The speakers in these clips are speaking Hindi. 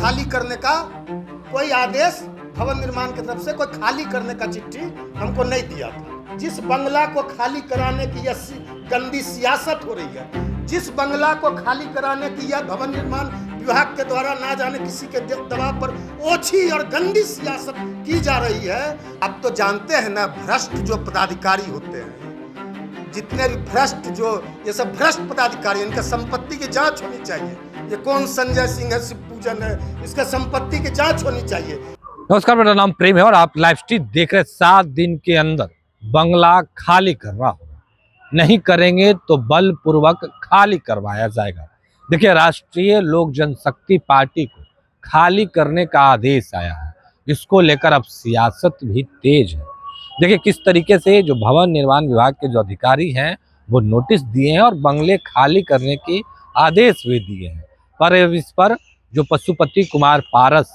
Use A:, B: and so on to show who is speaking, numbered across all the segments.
A: खाली करने का कोई आदेश भवन निर्माण की तरफ से कोई खाली करने का चिट्ठी हमको नहीं दिया था। जिस बंगला को खाली कराने की यह गंदी सियासत हो रही है, जिस बंगला को खाली कराने की यह भवन निर्माण विभाग के द्वारा ना जाने किसी के दबाव पर ओछी और गंदी सियासत की जा रही है। अब तो जानते हैं ना, भ्रष्ट जो पदाधिकारी होते हैं, जितने भी भ्रष्ट जो ये सब भ्रष्ट पदाधिकारी, इनका संपत्ति की जांच होनी चाहिए। ये कौन संजय सिंह है, शिवपूजन है, इसका संपत्ति की जांच होनी चाहिए।
B: नमस्कार, मेरा नाम प्रेम है और आप लाइव स्ट्रीम देख रहे। 7 दिन के अंदर बंगला खाली करना होगा, नहीं करेंगे तो बलपूर्वक खाली करवाया जाएगा। देखिए, राष्ट्रीय लोक जनशक्ति पार्टी को खाली करने का आदेश आया है। इसको लेकर अब सियासत भी तेज है। देखिए किस तरीके से जो भवन निर्माण विभाग के जो अधिकारी हैं वो नोटिस दिए हैं और बंगले खाली करने के आदेश भी दिए हैं। पर इस पर जो पशुपति कुमार पारस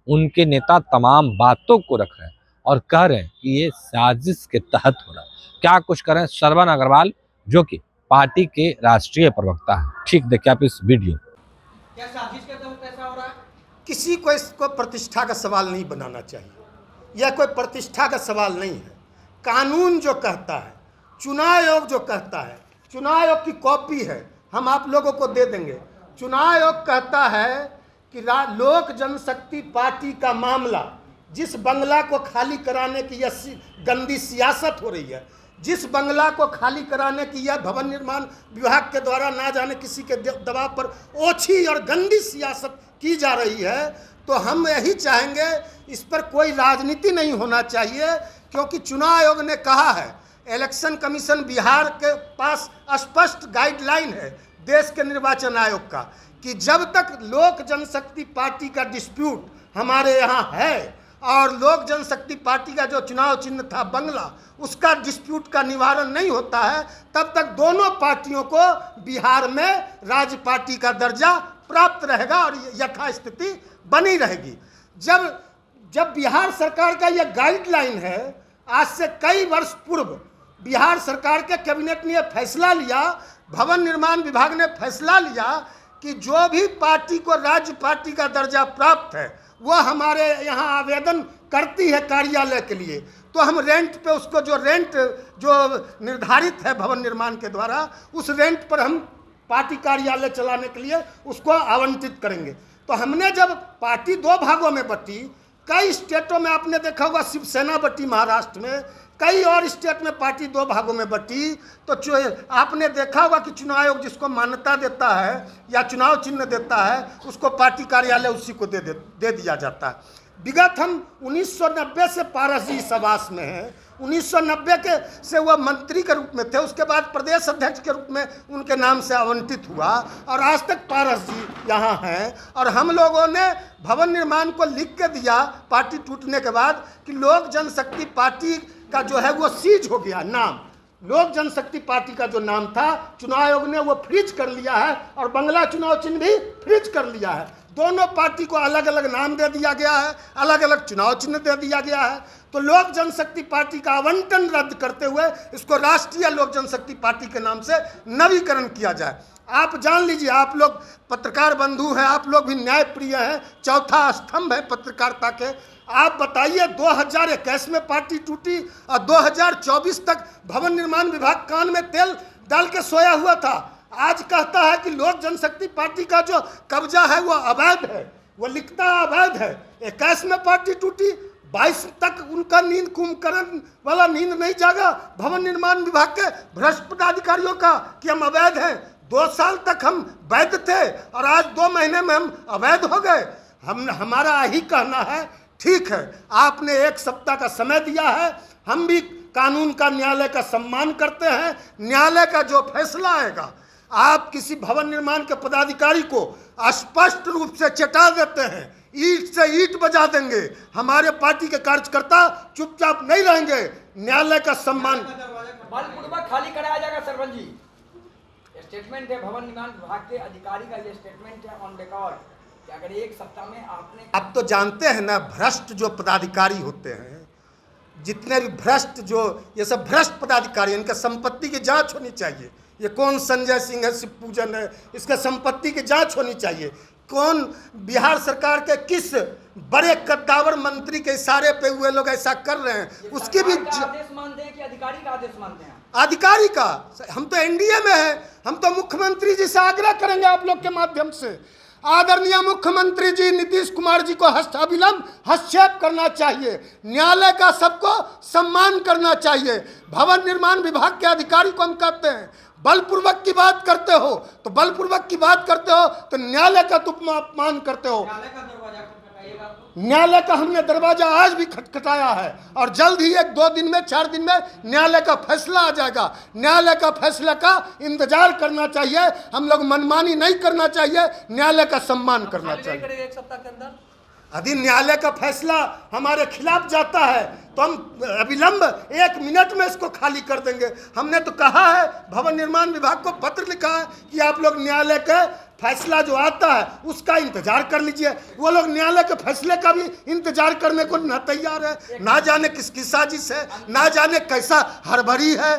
B: उनके नेता तमाम बातों को रख रहे हैं और कह रहे हैं कि ये साजिश के तहत हो रहा है। क्या कुछ कर रहे हैं श्रवण अग्रवाल, जो कि पार्टी के राष्ट्रीय प्रवक्ता है। ठीक देखिए आप इस वीडियो।
C: क्या साजिश के तहत ऐसा हो रहा है?
A: किसी को इसको प्रतिष्ठा का सवाल नहीं बनाना चाहिए। यह कोई प्रतिष्ठा का सवाल नहीं है। कानून जो कहता है, चुनाव आयोग जो कहता है, चुनाव आयोग की कॉपी है, हम आप लोगों को दे देंगे। चुनाव आयोग कहता है कि लोक जनशक्ति पार्टी का मामला, जिस बंगला को खाली कराने की यह गंदी सियासत हो रही है, जिस बंगला को खाली कराने की यह भवन निर्माण विभाग के द्वारा ना जाने किसी के दबाव पर ओछी और गंदी सियासत की जा रही है, तो हम यही चाहेंगे इस पर कोई राजनीति नहीं होना चाहिए। क्योंकि चुनाव आयोग ने कहा है, इलेक्शन कमीशन बिहार के पास स्पष्ट गाइडलाइन है देश के निर्वाचन आयोग का, कि जब तक लोक जनशक्ति पार्टी का डिस्प्यूट हमारे यहाँ है और लोक जनशक्ति पार्टी का जो चुनाव चिन्ह था बंगला, उसका डिस्प्यूट का निवारण नहीं होता है, तब तक दोनों पार्टियों को बिहार में राज्य पार्टी का दर्जा प्राप्त रहेगा और यथास्थिति बनी रहेगी। जब बिहार सरकार का यह गाइडलाइन है, आज से कई वर्ष पूर्व बिहार सरकार के कैबिनेट ने यह फैसला लिया, भवन निर्माण विभाग ने फैसला लिया कि जो भी पार्टी को राज्य पार्टी का दर्जा प्राप्त है वह हमारे यहाँ आवेदन करती है कार्यालय के लिए, तो हम रेंट पे उसको जो रेंट जो निर्धारित है भवन निर्माण के द्वारा, उस रेंट पर हम पार्टी कार्यालय चलाने के लिए उसको आवंटित करेंगे। तो हमने जब पार्टी 2 भागों में बटी, कई स्टेटों में आपने देखा होगा शिवसेना बटी महाराष्ट्र में, कई और स्टेट में पार्टी 2 भागों में बटी, तो आपने देखा होगा कि चुनाव आयोग जिसको मान्यता देता है या चुनाव चिन्ह देता है उसको पार्टी कार्यालय उसी को दे दिया जाता है। विगत हम 1990 से पारस जी इस आवास में हैं। 1990 के से वह मंत्री के रूप में थे, उसके बाद प्रदेश अध्यक्ष के रूप में उनके नाम से आवंटित हुआ और आज तक पारस जी यहाँ हैं। और हम लोगों ने भवन निर्माण को लिख के दिया पार्टी टूटने के बाद कि लोक जनशक्ति पार्टी का जो है वो सीज हो गया नाम। लोक जनशक्ति पार्टी का जो नाम था चुनाव आयोग ने वो फ्रीज कर लिया है और बंगला चुनाव चिन्ह भी फ्रीज कर लिया है। दोनों पार्टी को अलग अलग नाम दे दिया गया है, अलग अलग चुनाव चिन्ह दे दिया गया है। तो लोक जनशक्ति पार्टी का आवंटन रद्द करते हुए इसको राष्ट्रीय लोक जनशक्ति पार्टी के नाम से नवीकरण किया जाए। आप जान लीजिए, आप लोग पत्रकार बंधु हैं, आप लोग भी न्यायप्रिय हैं, चौथा स्तंभ है पत्रकारिता के। आप बताइए, 2021 में पार्टी टूटी और 2024 तक भवन निर्माण विभाग कान में तेल डाल के सोया हुआ था। आज कहता है कि लोक जनशक्ति पार्टी का जो कब्जा है वो अवैध है, वो लिखता अवैध है। 21 में पार्टी टूटी, 22 तक उनका नींद कुंभकर्ण वाला नींद नहीं जागा भवन निर्माण विभाग के भ्रष्ट पदाधिकारियों का कि हम अवैध हैं। 2 साल तक हम वैध थे और आज 2 महीने में हम अवैध हो गए। हमारा यही कहना है, ठीक है आपने 1 सप्ताह का समय दिया है, हम भी कानून का न्यायालय का सम्मान करते हैं। न्यायालय का जो फैसला आएगा, आप किसी भवन निर्माण के पदाधिकारी को स्पष्ट रूप से चेता देते हैं, ईंट से ईंट बजा देंगे, हमारे पार्टी के कार्यकर्ता चुपचाप नहीं रहेंगे। न्यायालय का सम्मान
C: बलपूर्वक खाली कराया जाएगा। सरपंच जी, स्टेटमेंट है भवन निर्माण विभाग के अधिकारी का, ये स्टेटमेंट है ऑन रिकॉर्ड कि अगर 1 सप्ताह में आपने।
A: अब तो जानते हैं ना, भ्रष्ट जो पदाधिकारी होते हैं, जितने भी भ्रष्ट जो ये सब भ्रष्ट पदाधिकारी, इनका संपत्ति की जांच होनी चाहिए। ये कौन संजय सिंह है, शिव पूजन है, इसका संपत्ति की जांच होनी चाहिए। कौन बिहार सरकार के किस बड़े कद्दावर मंत्री के इशारे पे हुए लोग ऐसा कर रहे हैं, उसकी भी
C: आदेश मानते हैं कि अधिकारी का आदेश मानते हैं?
A: अधिकारी का। हम तो एनडीए में हैं, हम तो मुख्यमंत्री जी से आग्रह करेंगे आप लोग के माध्यम से, आदरणीय मुख्यमंत्री जी नीतीश कुमार जी को अविलंब हस्तक्षेप करना चाहिए, न्यायालय का सबको सम्मान करना चाहिए। भवन निर्माण विभाग के अधिकारी को हम कहते हैं बलपूर्वक की बात करते हो तो बलपूर्वक की बात करते हो, तो न्यायालय का तुम अपमान करते हो। न्यायालय का हमने दरवाजा आज भी खटखटाया है और जल्द ही 1-2 दिन में 4 दिन में न्यायालय का फैसला आ जाएगा। न्यायालय का फैसला का इंतजार करना चाहिए, हम लोग मनमानी नहीं करना चाहिए, न्यायालय का सम्मान करना चाहिए।
C: 1 सप्ताह के अंदर
A: यदि न्यायालय का फैसला हमारे खिलाफ जाता है तो हम अविलंब 1 मिनट में इसको खाली कर देंगे। हमने तो कहा है, भवन निर्माण विभाग को पत्र लिखा है कि आप लोग न्यायालय का फैसला जो आता है उसका इंतजार कर लीजिए। वो लोग न्यायालय के फैसले का भी इंतजार करने को ना तैयार है, ना जाने किसकी साजिश है, ना जाने कैसा हड़बड़ी है।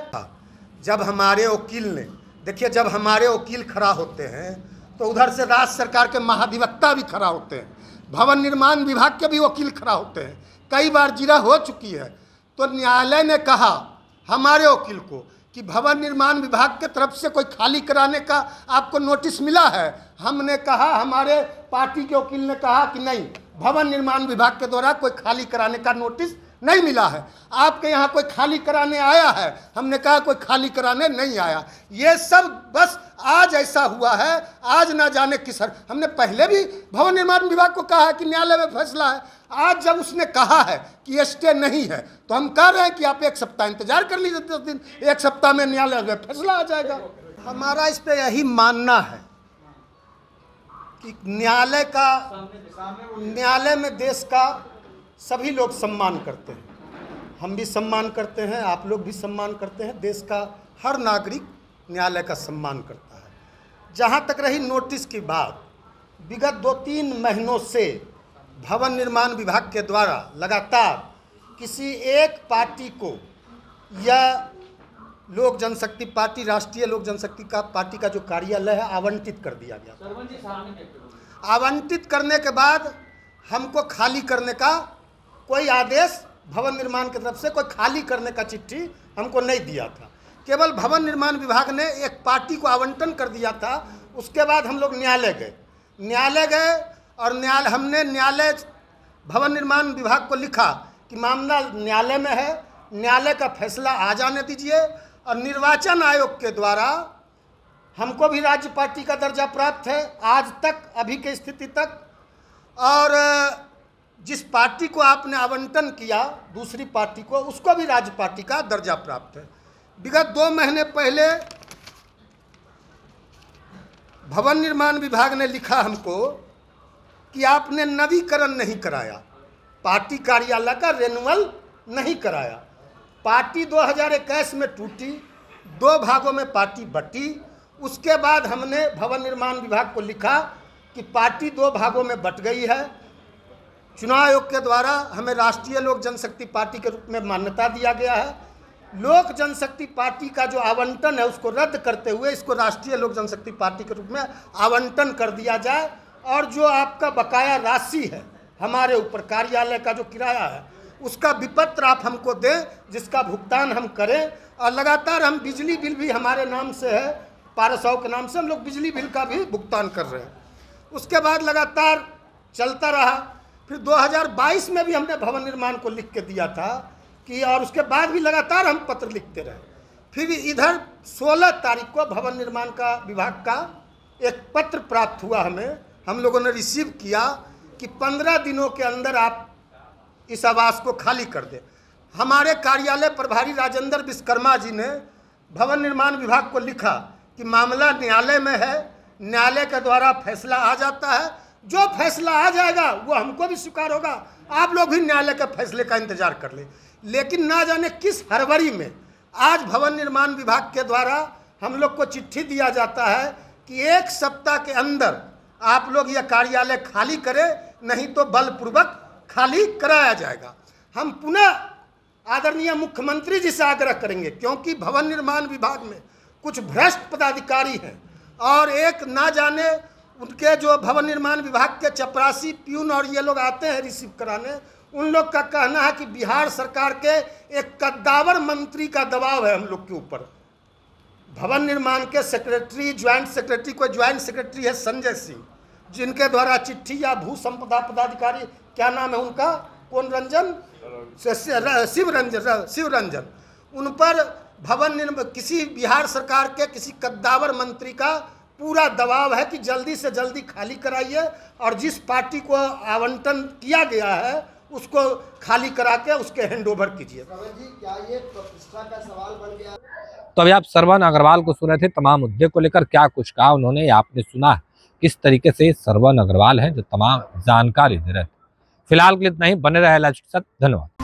A: जब हमारे वकील ने, देखिए जब हमारे वकील खड़ा होते हैं तो उधर से राज्य सरकार के महाधिवक्ता भी खड़ा होते हैं, भवन निर्माण विभाग के भी वकील खड़ा होते हैं। कई बार जिरह हो चुकी है तो न्यायालय ने कहा हमारे वकील को कि भवन निर्माण विभाग के तरफ से कोई खाली कराने का आपको नोटिस मिला है? हमने कहा, हमारे पार्टी के वकील ने कहा कि नहीं, भवन निर्माण विभाग के द्वारा कोई खाली कराने का नोटिस नहीं मिला है। आपके यहाँ कोई खाली कराने आया है? हमने कहा कोई खाली कराने नहीं आया। ये सब बस आज ऐसा हुआ है, आज ना जाने किस हमने पहले भी भवन निर्माण विभाग को कहा है कि न्यायालय में फैसला है। आज जब उसने कहा है कि स्टे नहीं है तो हम कह रहे हैं कि आप 1 सप्ताह इंतजार कर लीजिए, 10 दिन, 1 सप्ताह में न्यायालय में फैसला आ जाएगा। हमारा इस पे यही मानना है कि न्यायालय में देश का सभी लोग सम्मान करते हैं, हम भी सम्मान करते हैं, आप लोग भी सम्मान करते हैं, देश का हर नागरिक न्यायालय का सम्मान करता है। जहाँ तक रही नोटिस की बात, विगत 2-3 महीनों से भवन निर्माण विभाग के द्वारा लगातार किसी एक पार्टी को या लोक जनशक्ति पार्टी, राष्ट्रीय लोक जनशक्ति का पार्टी का जो कार्यालय है आवंटित कर दिया गया। आवंटित करने के बाद हमको खाली करने का कोई आदेश भवन निर्माण की तरफ से, कोई खाली करने का चिट्ठी हमको नहीं दिया था। केवल भवन निर्माण विभाग ने एक पार्टी को आवंटन कर दिया था। उसके बाद हम लोग न्यायालय गए और हमने भवन निर्माण विभाग को लिखा कि मामला न्यायालय में है, न्यायालय का फैसला आ जाने दीजिए। और निर्वाचन आयोग के द्वारा हमको भी राज्य पार्टी का दर्जा प्राप्त है आज तक, अभी की स्थिति तक। और जिस पार्टी को आपने आवंटन किया दूसरी पार्टी को, उसको भी राज्य पार्टी का दर्जा प्राप्त है। विगत 2 महीने पहले भवन निर्माण विभाग ने लिखा हमको कि आपने नवीकरण नहीं कराया, पार्टी कार्यालय का रेन्युअल नहीं कराया। पार्टी 2021 में टूटी, 2 भागों में पार्टी बटी। उसके बाद हमने भवन निर्माण विभाग को लिखा कि पार्टी 2 भागों में बट गई है, चुनाव आयोग के द्वारा हमें राष्ट्रीय लोक जनशक्ति पार्टी के रूप में मान्यता दिया गया है। लोक जनशक्ति पार्टी का जो आवंटन है उसको रद्द करते हुए इसको राष्ट्रीय लोक जनशक्ति पार्टी के रूप में आवंटन कर दिया जाए। और जो आपका बकाया राशि है हमारे ऊपर, कार्यालय का जो किराया है, उसका विपत्र आप हमको दें, जिसका भुगतान हम करें। और लगातार हम बिजली बिल भी हमारे नाम से है, पारसौ के नाम से हम लोग बिजली बिल का भी भुगतान कर रहे हैं। उसके बाद लगातार चलता रहा। फिर 2022 में भी हमने भवन निर्माण को लिख के दिया था कि, और उसके बाद भी लगातार हम पत्र लिखते रहे। फिर इधर 16 तारीख को भवन निर्माण का विभाग का एक पत्र प्राप्त हुआ हमें, हम लोगों ने रिसीव किया कि 15 दिनों के अंदर आप इस आवास को खाली कर दें। हमारे कार्यालय प्रभारी राजेंद्र विश्वकर्मा जी ने भवन निर्माण विभाग को लिखा कि मामला न्यायालय में है, न्यायालय के द्वारा फैसला आ जाता है, जो फैसला आ जाएगा वो हमको भी स्वीकार होगा, आप लोग भी न्यायालय के फैसले का इंतजार कर लें। लेकिन ना जाने किस हड़बड़ी में आज भवन निर्माण विभाग के द्वारा हम लोग को चिट्ठी दिया जाता है कि 1 सप्ताह के अंदर आप लोग यह कार्यालय खाली करें, नहीं तो बलपूर्वक खाली कराया जाएगा। हम पुनः आदरणीय मुख्यमंत्री जी से आग्रह करेंगे, क्योंकि भवन निर्माण विभाग में कुछ भ्रष्ट पदाधिकारी हैं और एक ना जाने उनके जो भवन निर्माण विभाग के चपरासी प्यून और ये लोग आते हैं रिसीव कराने, उन लोग का कहना है कि बिहार सरकार के एक कद्दावर मंत्री का दबाव है हम लोग के ऊपर। भवन निर्माण के सेक्रेटरी, ज्वाइंट सेक्रेटरी, कोई ज्वाइंट सेक्रेटरी है संजय सिंह, जिनके द्वारा चिट्ठी या भू संपदा पदाधिकारी, क्या नाम है उनका, कौन रंजन, शिवरंजन, उन पर भवन निर्माण किसी बिहार सरकार के किसी कद्दावर मंत्री का पूरा दबाव है कि जल्दी से जल्दी खाली कराइए और जिस पार्टी को आवंटन किया गया है उसको खाली करा के उसके हैंडओवर कीजिए।
D: जी, क्या ये प्रतिष्ठा का सवाल बन गया?
B: तो अभी आप श्रवण अग्रवाल को सुन रहे थे, तमाम मुद्दे को लेकर क्या कुछ कहा उन्होंने, आपने सुना किस तरीके से श्रवण अग्रवाल हैं जो तमाम जानकारी दे रहे थे। फिलहाल के लिए इतना ही, बने रहे लाइव के साथ, धन्यवाद।